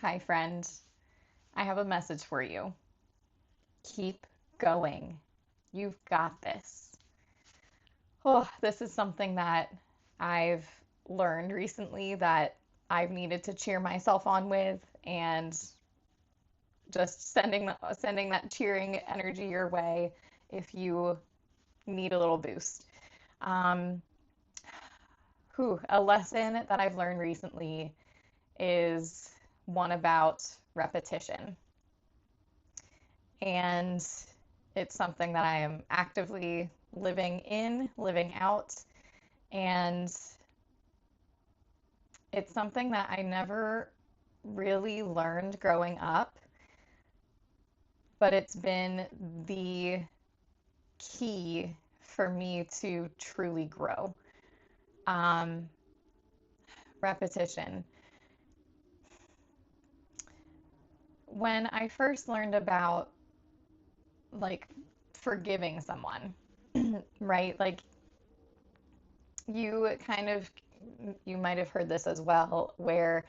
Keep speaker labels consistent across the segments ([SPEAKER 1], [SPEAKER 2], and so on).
[SPEAKER 1] Hi, friend. I have a message for you. Keep going. You've got this. Oh, this is something that I've learned recently that I've needed to cheer myself on with, and just sending that cheering energy your way if you need a little boost. Um, a lesson that I've learned recently is one about repetition. And it's something that I am actively living out, and it's something that I never really learned growing up, but it's been the key for me to truly grow. Um, Repetition. When I first learned about like forgiving someone, right? Like you kind of you might have heard this as well, where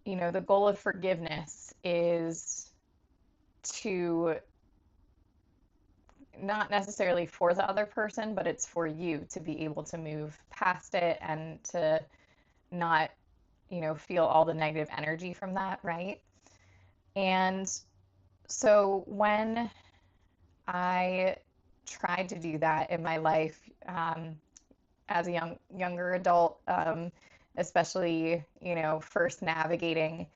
[SPEAKER 1] the goal of forgiveness is to not necessarily for the other person, but it's for you to be able to move past it and to not, feel all the negative energy from that, right? And so when I tried to do that in my life, as a younger adult, especially, first navigating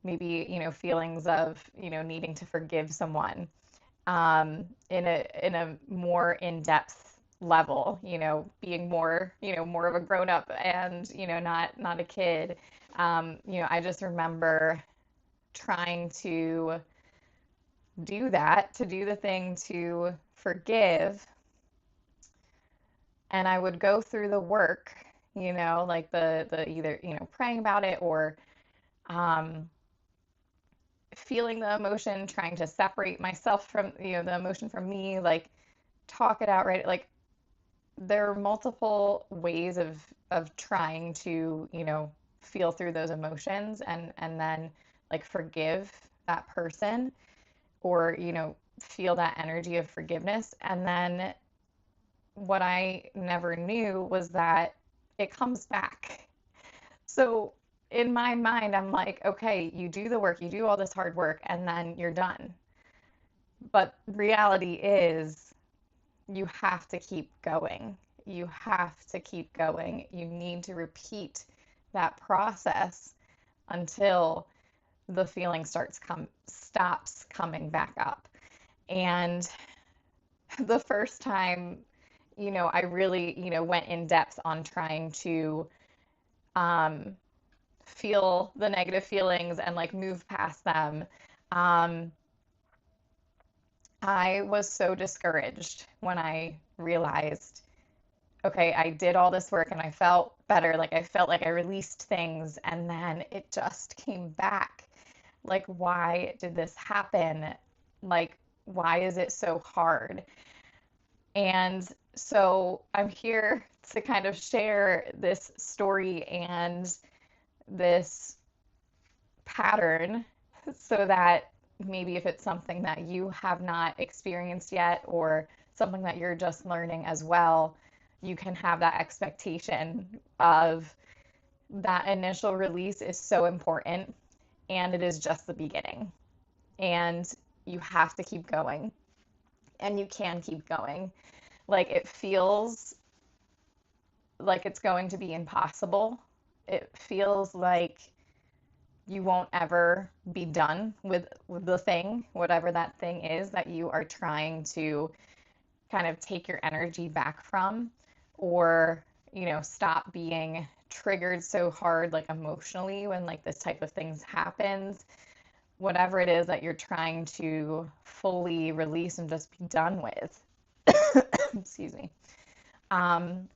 [SPEAKER 1] maybe, feelings of, needing to forgive someone, in a more in-depth level, being more, more of a grown up and, not a kid. I just remember trying to to do the thing to forgive, and I would go through the work, like the either, praying about it or um, feeling the emotion, trying to separate myself from, the emotion from me, like talk it out, right? Like there are multiple ways of trying to, feel through those emotions and then like forgive that person, or, feel that energy of forgiveness. And then what I never knew was that it comes back. So in my mind, I'm like, okay, you do the work, you do all this hard work, and then you're done. But reality is, you have to keep going. You have to keep going. You need to repeat that process until the feeling stops coming back up. And the first time, I really, went in depth on trying to um, feel the negative feelings and like move past them. Um, I was so discouraged when I realized, okay, I did all this work and I felt better. Like I felt like I released things, and then it just came back. Like, why did this happen? Like, why is it so hard? And so I'm here to kind of share this story and this pattern so that maybe if it's something that you have not experienced yet, or something that you're just learning as well, you can have that expectation of that initial release is so important, and it is just the beginning. And you have to keep going, and you can keep going. Like it feels like it's going to be impossible. It feels like you won't ever be done with the thing, whatever that thing is that you are trying to kind of take your energy back from, or, stop being triggered so hard, like emotionally, when like this type of things happens. Whatever it is that you're trying to fully release and just be done with, excuse me, um,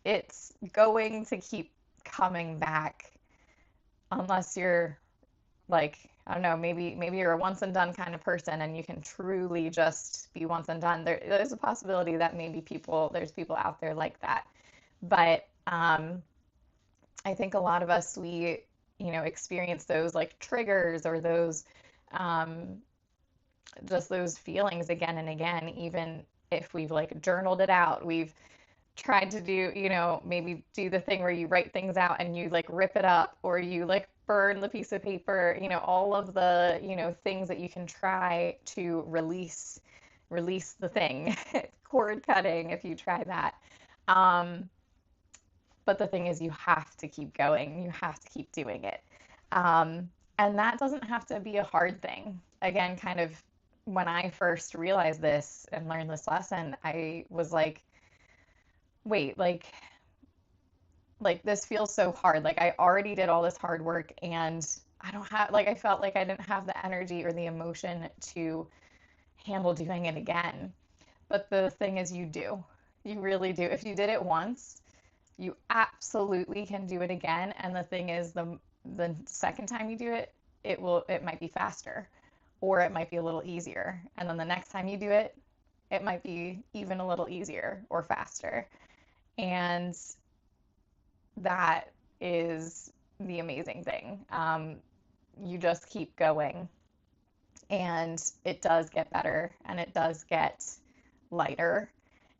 [SPEAKER 1] it's going to keep coming back unless you're like, I don't know, maybe you're a once and done kind of person and you can truly just be once and done. There's a possibility that there's people out there like that. But I think a lot of us, experience those like triggers or those um, just those feelings again and again, even if we've like journaled it out, we've tried to do, maybe do the thing where you write things out and you like rip it up or you like burn the piece of paper, all of the, things that you can try to release the thing. Cord cutting if you try that. Um, but the thing is you have to keep going. You have to keep doing it. Um, and that doesn't have to be a hard thing. Again, kind of when I first realized this and learned this lesson, I was like, wait, like this feels so hard. Like I already did all this hard work and I don't have like I felt like I didn't have the energy or the emotion to handle doing it again. But the thing is you do. You really do. If you did it once, you absolutely can do it again. And the thing is the second time you do it, it might be faster or it might be a little easier. And then the next time you do it, it might be even a little easier or faster. And that is the amazing thing. You just keep going, and it does get better, and it does get lighter,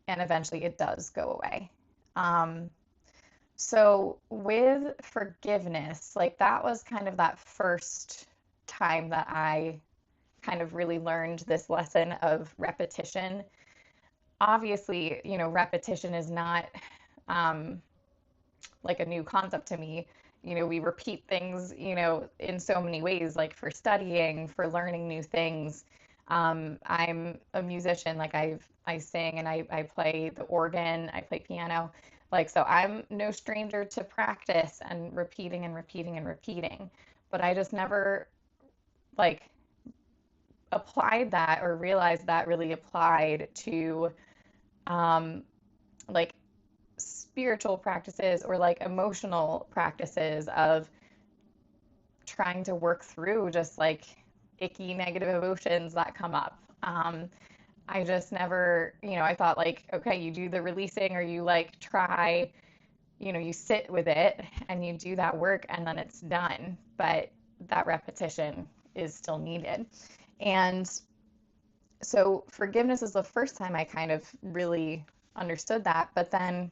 [SPEAKER 1] and eventually it does go away. Um, so with forgiveness, like that was kind of that first time that I kind of really learned this lesson of repetition. Obviously, repetition is not um, like a new concept to me. We repeat things, in so many ways, like for studying, for learning new things. I'm a musician, like I sing and I play the organ, I play piano. Like, so I'm no stranger to practice and repeating and repeating and repeating. But I just never like applied that or realized that really applied to um, like spiritual practices or like emotional practices of trying to work through just like icky negative emotions that come up. I just never, I thought like, okay, you do the releasing or you like try, you sit with it and you do that work and then it's done. But that repetition is still needed. And so forgiveness is the first time I kind of really understood that. But then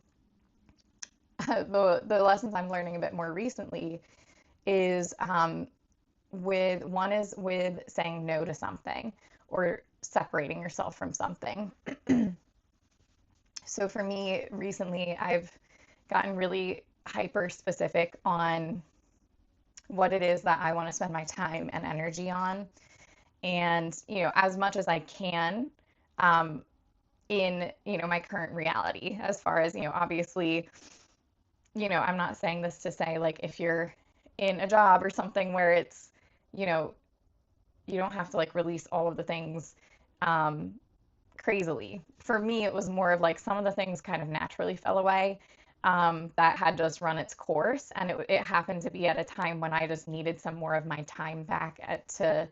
[SPEAKER 1] the lessons I'm learning a bit more recently is with saying no to something or separating yourself from something. So for me recently, I've gotten really hyper specific on what it is that I want to spend my time and energy on, and as much as I can, um, in my current reality. As far as obviously, I'm not saying this to say like if you're in a job or something where it's, you know, you don't have to like release all of the things um, crazily. For me, it was more of like some of the things kind of naturally fell away, that had just run its course. And it happened to be at a time when I just needed some more of my time back to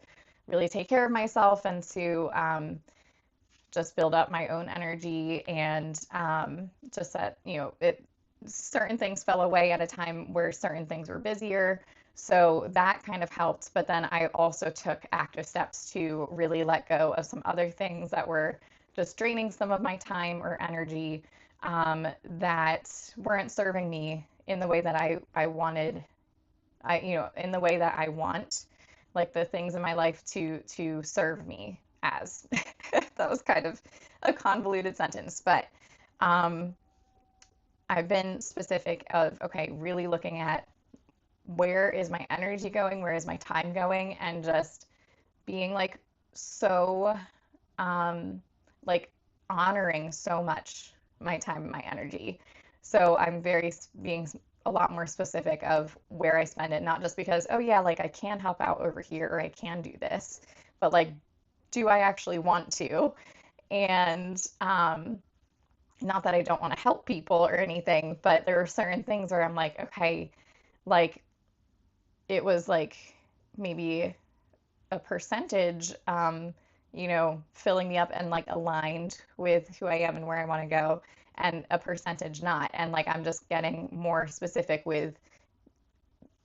[SPEAKER 1] really take care of myself and to just build up my own energy and just that, certain things fell away at a time where certain things were busier. So that kind of helped. But then I also took active steps to really let go of some other things that were just draining some of my time or energy, that weren't serving me in the way that I wanted, in the way that I want, like the things in my life to serve me as. That was kind of a convoluted sentence, but um, I've been specific of, okay, really looking at where is my energy going, where is my time going, and just being like so like honoring so much my time and my energy. So I'm very being a lot more specific of where I spend it, not just because, oh yeah, like I can help out over here or I can do this, but like, do I actually want to? And not that I don't want to help people or anything, but there are certain things where I'm like, okay, like it was like maybe a percentage, filling me up and like aligned with who I am and where I want to go, and a percentage not. And like I'm just getting more specific with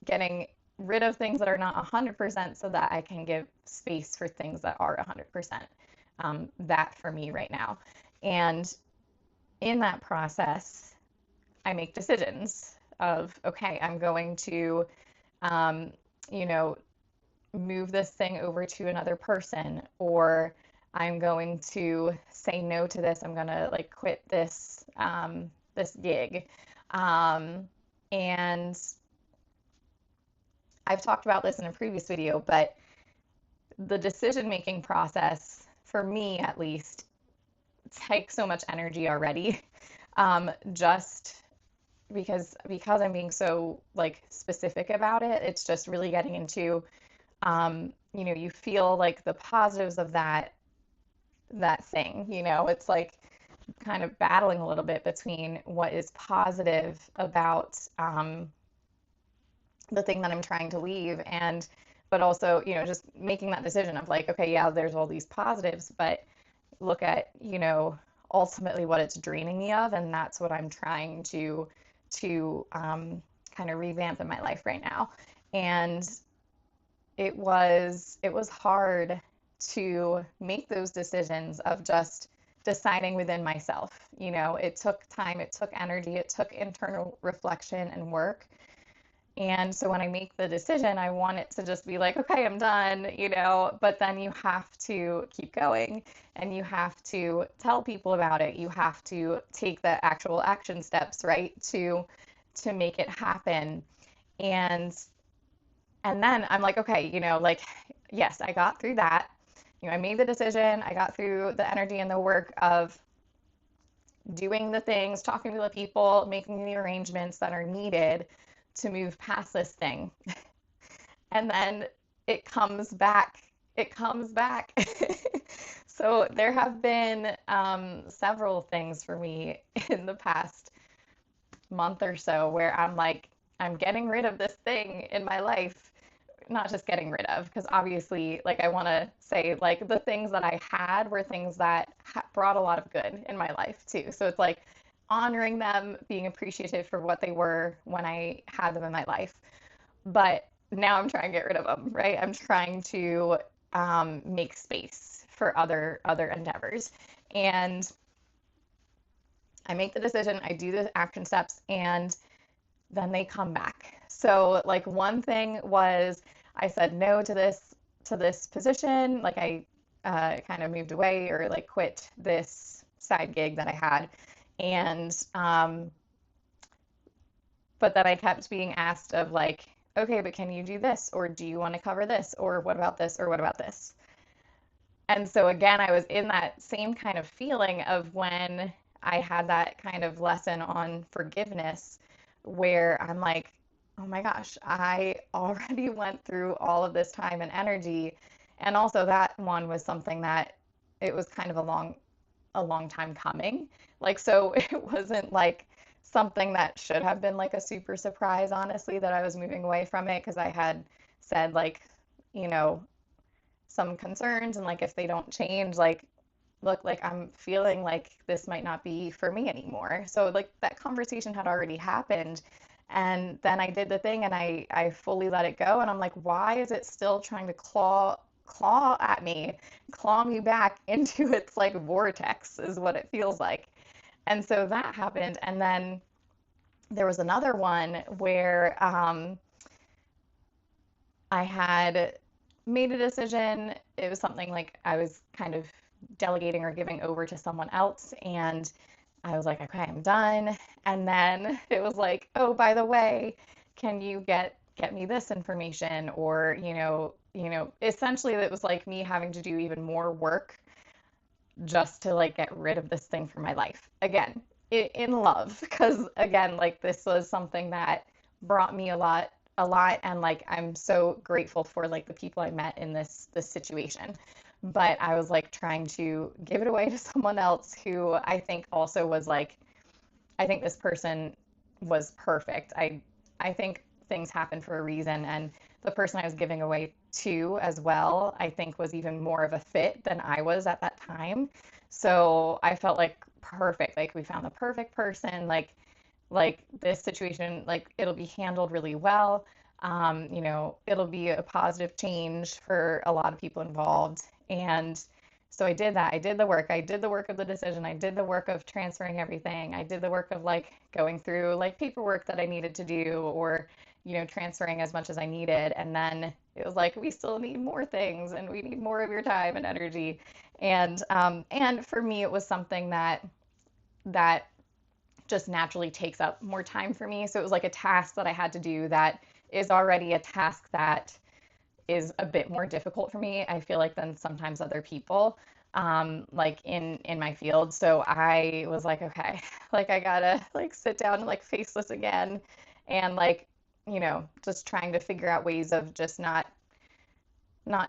[SPEAKER 1] getting rid of things that are not 100% so that I can give space for things that are 100%. That for me right now. And in that process, I make decisions of, okay, I'm going to, um, you know, move this thing over to another person, or I'm going to say no to this. I'm gonna like quit this this gig. Um, and I've talked about this in a previous video, but the decision making process, for me at least, takes so much energy already. Just because I'm being so like specific about it, it's just really getting into you feel like the positives of that thing, it's like kind of battling a little bit between what is positive about the thing that I'm trying to leave, and but also, just making that decision of like, okay, yeah, there's all these positives, but look at, ultimately what it's draining me of, and that's what I'm trying to kind of revamp in my life right now. And it was hard to make those decisions of just deciding within myself. It took time, it took energy, it took internal reflection and work. And so when I make the decision, I want it to just be like, okay, I'm done, but then you have to keep going and you have to tell people about it. You have to take the actual action steps, right, to make it happen. And and then I'm like, okay, like, yes, I got through that. I made the decision, I got through the energy and the work of doing the things, talking to the people, making the arrangements that are needed to move past this thing. And then it comes back. It comes back. So there have been several things for me in the past month or so where I'm like, I'm getting rid of this thing in my life. Not just getting rid of, because obviously, like, I want to say, like, the things that I had were things that brought a lot of good in my life too. So it's like honoring them, being appreciative for what they were when I had them in my life. But now I'm trying to get rid of them, right? I'm trying to make space for other endeavors. And I make the decision, I do the action steps, and then they come back. So like one thing was I said no to this position. Like I kind of moved away or like quit this side gig that I had. And but then I kept being asked of like, okay, but can you do this? Or do you want to cover this? Or what about this? Or what about this? And so again, I was in that same kind of feeling of when I had that kind of lesson on forgiveness, where I'm like, oh my gosh, I already went through all of this time and energy. And also that one was something that it was kind of a long time coming. Like, so it wasn't like something that should have been like a super surprise, honestly, that I was moving away from it, because I had said like, you know, some concerns, and like if they don't change, like, look, like I'm feeling like this might not be for me anymore. So like that conversation had already happened. And then I did the thing and I fully let it go. And I'm like, why is it still trying to claw at me, claw me back into its like vortex is what it feels like. And so that happened. And then there was another one where I had made a decision. It was something like I was kind of delegating or giving over to someone else. And I was like, okay, I'm done. And then it was like, oh, by the way, can you get me this information? Or, essentially it was like me having to do even more work just to like get rid of this thing from my life. Again, in love, because again, like this was something that brought me a lot, and like I'm so grateful for like the people I met in this situation. But I was like trying to give it away to someone else who I think also was like, I think this person was perfect. I think things happen for a reason, and the person I was giving away to as well, I think was even more of a fit than I was at that time. So I felt like perfect. Like we found the perfect person. Like this situation, like it'll be handled really well. It'll be a positive change for a lot of people involved. And so I did that. I did the work. I did the work of the decision. I did the work of transferring everything. I did the work of like going through like paperwork that I needed to do or, transferring as much as I needed. And then it was like, we still need more things and we need more of your time and energy. And for me, it was something that just naturally takes up more time for me. So it was like a task that I had to do that is already a task that is a bit more difficult for me, I feel like, than sometimes other people, like in my field. So I was like, okay, like I gotta like sit down and like face this again, and like, just trying to figure out ways of just not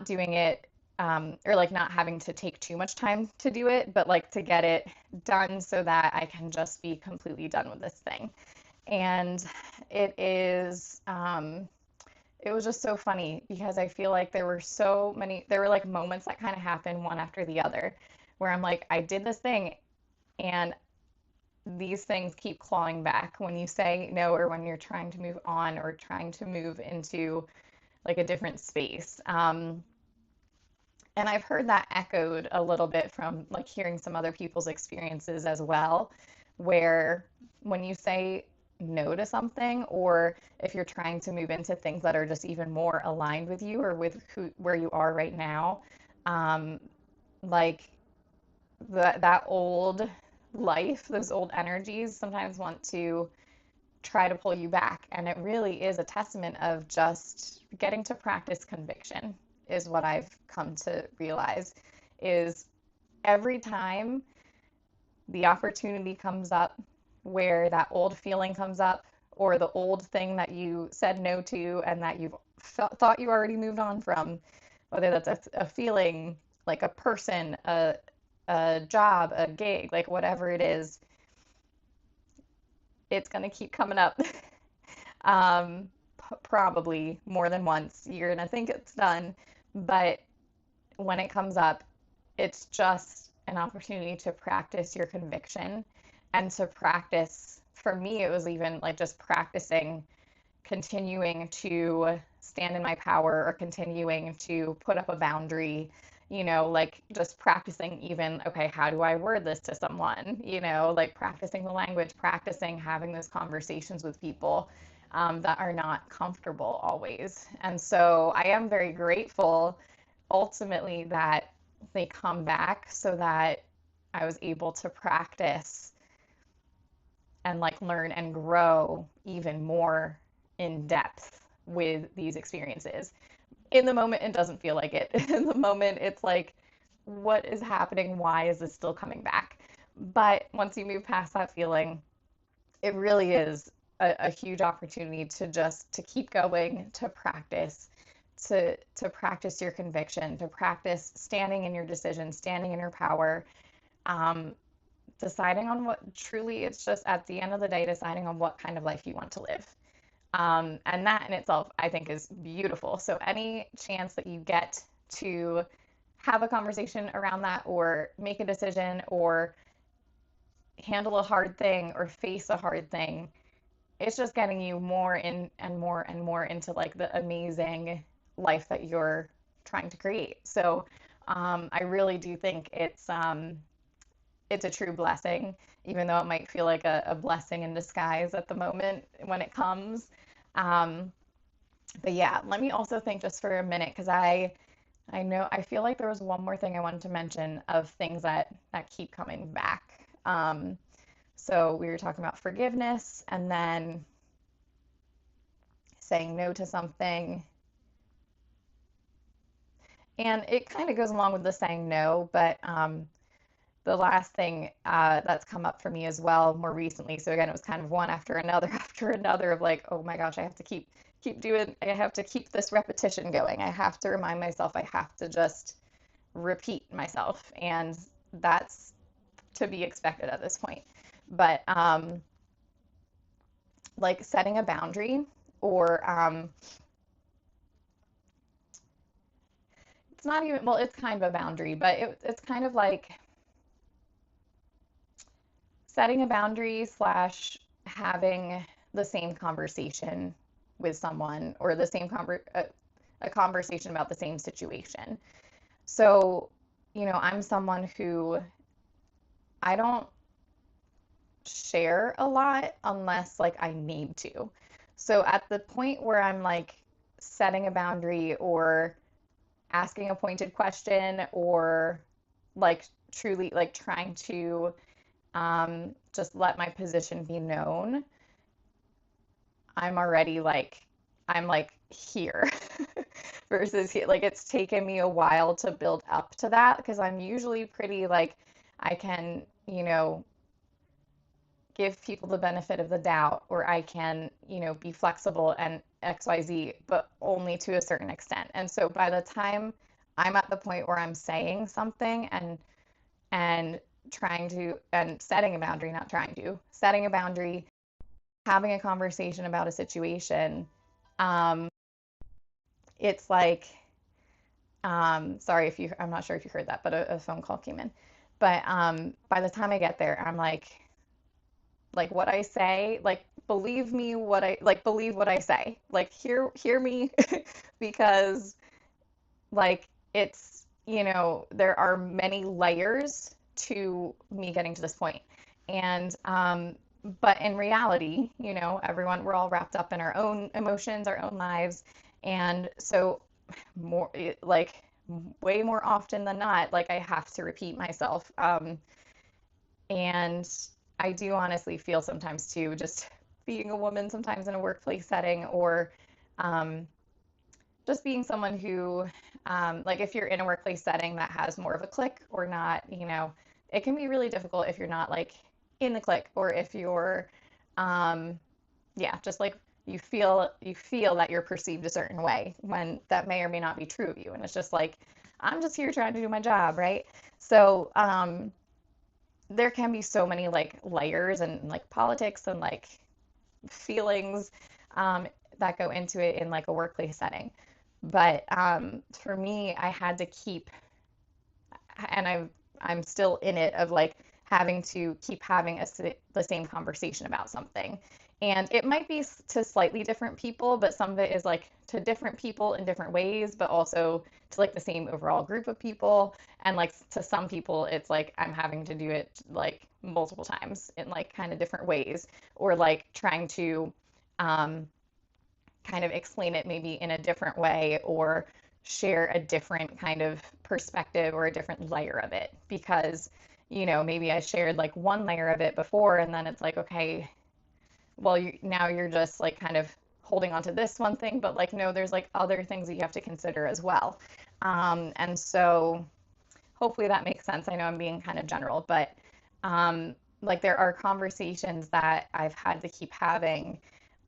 [SPEAKER 1] doing it, or like not having to take too much time to do it, but like to get it done so that I can just be completely done with this thing. And it is, it was just so funny because I feel like there were like moments that kind of happened one after the other where I'm like, I did this thing and these things keep clawing back when you say no or when you're trying to move on or trying to move into like a different space. And I've heard that echoed a little bit from like hearing some other people's experiences as well, where when you say no to something, or if you're trying to move into things that are just even more aligned with you or with where you are right now, um, like that old life, those old energies sometimes want to try to pull you back. And it really is a testament of just getting to practice conviction, is what I've come to realize, is every time the opportunity comes up where that old feeling comes up or the old thing that you said no to and that you've thought you already moved on from, whether that's a feeling, like a person, a job, a gig, like whatever it is, it's going to keep coming up. um, Probably more than once. You're going to think it's done, but when it comes up, it's just an opportunity to practice your conviction and to practice. For me, it was even like just practicing, continuing to stand in my power or continuing to put up a boundary, like just practicing even, okay, how do I word this to someone? Like practicing the language, practicing having those conversations with people that are not comfortable always. And so I am very grateful ultimately that they come back so that I was able to practice and like learn and grow even more in depth with these experiences. In the moment, it doesn't feel like it. In the moment, it's like, what is happening? Why is this still coming back? But once you move past that feeling, it really is a huge opportunity to just to keep going, to practice, to practice your conviction, to practice standing in your decision, standing in your power, um, deciding on what truly, it's just at the end of the day, deciding on what kind of life you want to live. And that in itself, I think, is beautiful. So any chance that you get to have a conversation around that or make a decision or handle a hard thing or face a hard thing, it's just getting you more in and more and more into like the amazing life that you're trying to create. So I really do think it's a true blessing, even though it might feel like a blessing in disguise at the moment when it comes. Um, but yeah, let me also think just for a minute because I know I feel like there was one more thing I wanted to mention of things that keep coming back. So we were talking about forgiveness and then saying no to something. And it kind of goes along with the saying no, but the last thing that's come up for me as well more recently. So again, it was kind of one after another after another of like, oh my gosh, I have to keep doing, I have to keep this repetition going. I have to remind myself, I have to just repeat myself. And that's to be expected at this point. But like setting a boundary or it's not even, well, it's kind of a boundary, but it's kind of like setting a boundary slash having the same conversation with someone or the same a conversation about the same situation. So, I'm someone who I don't share a lot unless like I need to. So at the point where I'm like setting a boundary or asking a pointed question or like truly like trying to just let my position be known, I'm already like, I'm like here versus here. Like it's taken me a while to build up to that because I'm usually pretty like, I can, give people the benefit of the doubt, or I can, be flexible and XYZ, but only to a certain extent. And so by the time I'm at the point where I'm saying something and trying to and setting a boundary, not trying to, setting a boundary, having a conversation about a situation, um, it's like, sorry if you, I'm not sure if you heard that, but a phone call came in. But by the time I get there, I'm like what I say, like believe me what I like believe what I say. Like hear me because like it's, there are many layers to me getting to this point. And but in reality, everyone we're all wrapped up in our own emotions, our own lives. And so more like way more often than not, like I have to repeat myself. And I do honestly feel sometimes too, just being a woman sometimes in a workplace setting or um, just being someone who, like if you're in a workplace setting that has more of a clique or not, it can be really difficult if you're not like in the clique or if you're, um, yeah, just like you feel that you're perceived a certain way when that may or may not be true of you. And it's just like, I'm just here trying to do my job, right? So, there can be so many like layers and like politics and like feelings that go into it in like a workplace setting. But for me, I had to keep, and I'm still in it of like having to keep having the same conversation about something. And it might be to slightly different people, but some of it is like to different people in different ways, but also to like the same overall group of people. And like to some people, it's like I'm having to do it like multiple times in like kind of different ways, or like trying to um, kind of explain it maybe in a different way or share a different kind of perspective or a different layer of it because maybe I shared like one layer of it before and then it's like okay, well now you're just like kind of holding on to this one thing, but like no, there's like other things that you have to consider as well. And so hopefully that makes sense. I know I'm being kind of general, but like there are conversations that I've had to keep having.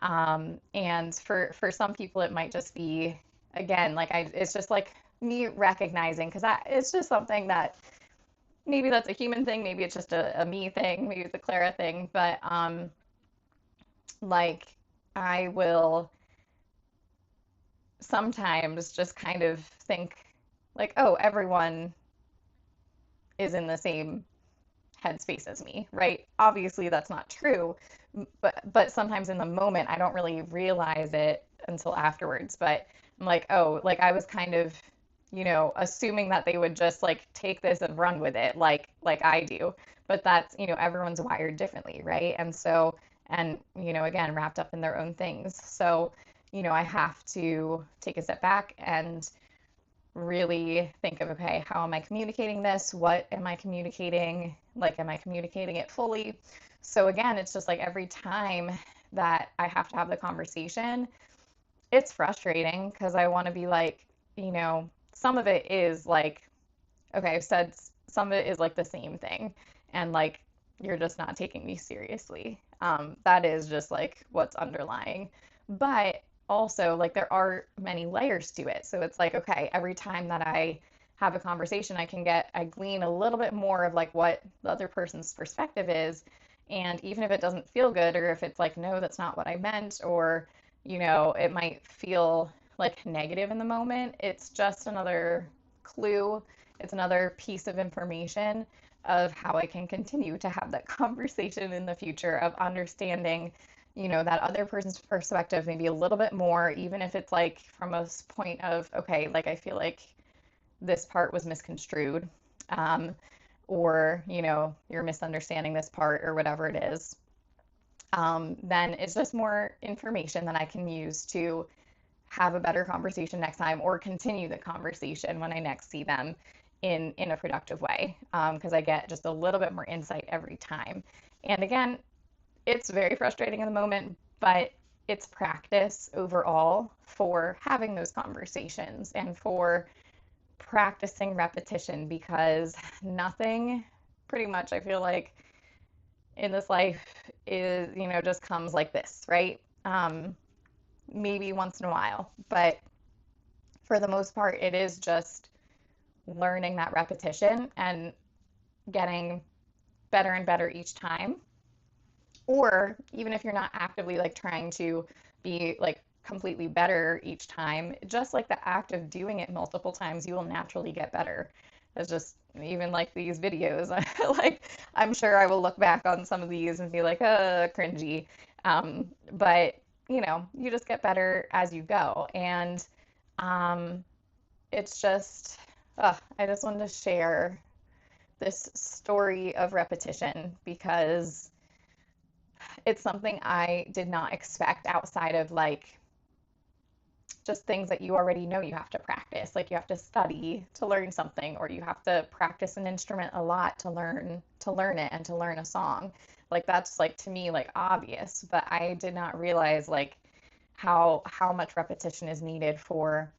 [SPEAKER 1] And for some people, it might just be, again, like it's just like me recognizing, because it's just something that maybe that's a human thing, maybe it's just a me thing, maybe it's a Clara thing, but like I will sometimes just kind of think like, oh, everyone is in the same headspace as me, right? Obviously, that's not true, but sometimes in the moment, I don't really realize it until afterwards. But I'm like, oh, like I was kind of, assuming that they would just like take this and run with it, like I do. But that's, everyone's wired differently, right? And so, and again, wrapped up in their own things. So, I have to take a step back and really think of, okay, how am I communicating this? What am I communicating? Like, am I communicating it fully? So again, it's just like every time that I have to have the conversation, it's frustrating because I want to be like, some of it is like, okay, I've said some of it is like the same thing, and like you're just not taking me seriously. That is just like what's underlying. But also, like, there are many layers to it. So it's like, okay, every time that I have a conversation, I glean a little bit more of like what the other person's perspective is. And even if it doesn't feel good, or if it's like, no, that's not what I meant, or, it might feel like negative in the moment, it's just another clue. It's another piece of information of how I can continue to have that conversation in the future of understanding, that other person's perspective maybe a little bit more, even if it's like from a point of, okay, like I feel like this part was misconstrued, um, or, you're misunderstanding this part or whatever it is. Then it's just more information that I can use to have a better conversation next time or continue the conversation when I next see them in a productive way, because I get just a little bit more insight every time. And again, it's very frustrating in the moment, but it's practice overall for having those conversations and for practicing repetition, because nothing pretty much I feel like in this life is, just comes like this, right? Maybe once in a while, but for the most part, it is just learning that repetition and getting better and better each time. Or even if you're not actively like trying to be like completely better each time, just like the act of doing it multiple times, you will naturally get better. It's just even like these videos, like I'm sure I will look back on some of these and be like, cringy. But you just get better as you go. And um, it's just, I just wanted to share this story of repetition because it's something I did not expect outside of like just things that you already know you have to practice. Like you have to study to learn something, or you have to practice an instrument a lot to learn it and to learn a song. Like that's like to me like obvious, but I did not realize like how much repetition is needed for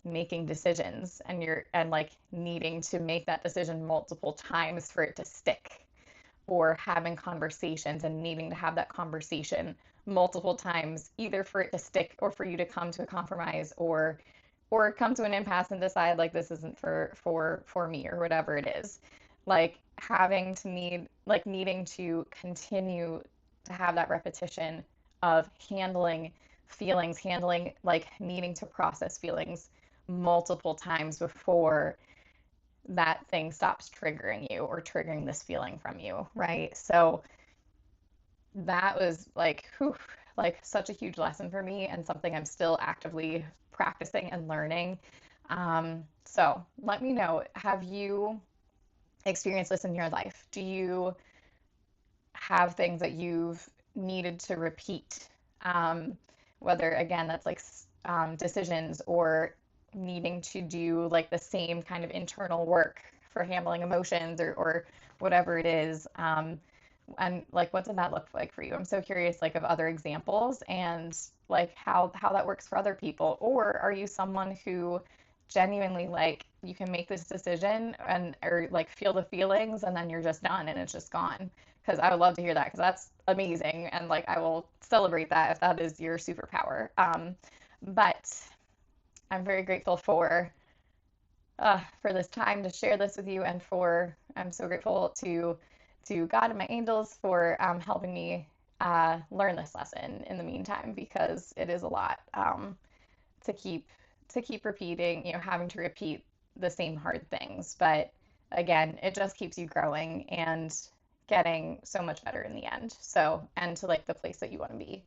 [SPEAKER 1] making decisions, and like needing to make that decision multiple times for it to stick, or having conversations and needing to have that conversation multiple times, either for it to stick or for you to come to a compromise, or come to an impasse and decide like this isn't for me or whatever it is. Like needing to continue to have that repetition of handling feelings, handling like needing to process feelings multiple times before that thing stops triggering you or triggering this feeling from you, right? So that was like, whew, like such a huge lesson for me and something I'm still actively practicing and learning. So let me know, have you experienced this in your life? Do you have things that you've needed to repeat? Um, Whether again, that's like decisions, or needing to do like the same kind of internal work for handling emotions, or whatever it is. And like, what did that look like for you? I'm so curious, like, of other examples and like how that works for other people. Or are you someone who genuinely like you can make this decision and or like feel the feelings and then you're just done and it's just gone? Because I would love to hear that because that's amazing and like I will celebrate that if that is your superpower. But I'm very grateful for this time to share this with you, and I'm so grateful to God and my angels for helping me learn this lesson in the meantime, because it is a lot to keep repeating, having to repeat the same hard things. But again, it just keeps you growing and getting so much better in the end. So, and to like the place that you want to be.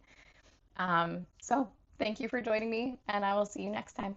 [SPEAKER 1] So thank you for joining me, and I will see you next time.